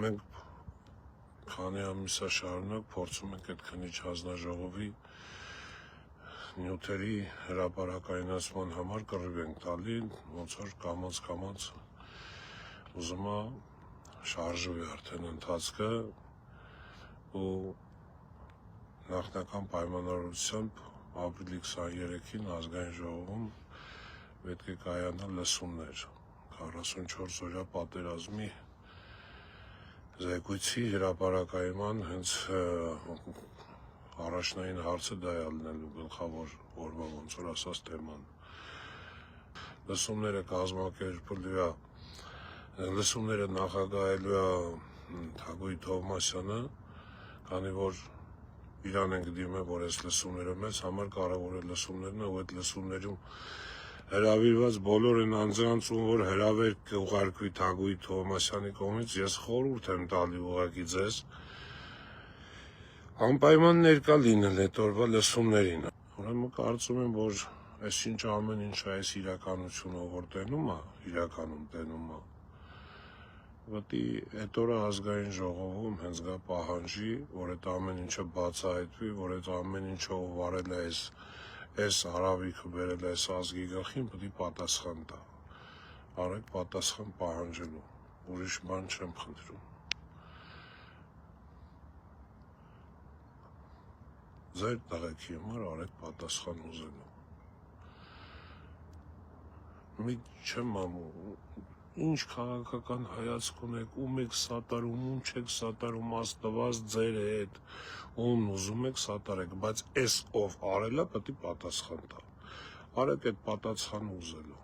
մենք քանի ամիսա շարունակ փորձում ենք այդ քննիչ հանձնաժողովի նյութերի հրապարակայնացման համար կռիվ ենք տալի, ոնց որ կամաց ուզում է շարժվի արդեն ընթացքը ու նախնական պայմանավորությամբ ապրիլի 23-ին ազգային ժողովում պետք է կայանա լսումներ 44 օրյա պատերազմի զեկույցի հրապարակայման հենց առաջնային հարցը դա է լինելու գլխավոր օրվա ոնց որ ասած թեման։ Լսումները նախագահելու է Թագուհի Թովմասյանը, քանի որ իրան ենք դիմել, որ այս լսումները մեզ համար կարևոր է լսումներն ու այդ լսումներում հրավիրված բոլոր այն անձանց, ում որ հրավեր կուղարկվի Թագուհի Թովմասյանի կողմից, ես խորհուրդ եմ տալի ուղղակի ձեզ անպայման ներկա լինել այդ օրվա լսումներին։ Ուրեմն կարծում եմ, որ այսինչ ամեն ինչ այս իրականությունը որ տենում է, պետք է այդ օրը ազգային ժողովում հենց գա պահանջի, որ այդ ամեն ինչը բացահայտվի, որ այդ ամեն ինչը վարել է այս արավիքը բերել այս ազգի գլխին, պետք է պատասխան տա։ Արեք պատասխան պահանջելու, ուրիշ բան չեմ խնդրում։ Ձեր տղեկի համար արեք պատասխան ուզելու։ Մի չեմ անում, ինչ քաղաքական հայացք ունեք, ում եք սատարում, ում չեք սատարում, Աստված ձեր հետ, ում ուզում եք սատարեք, բայց այս ով արել է, պետք է պատասխան տա։ Արեք այդ պատասխանը ուզելու։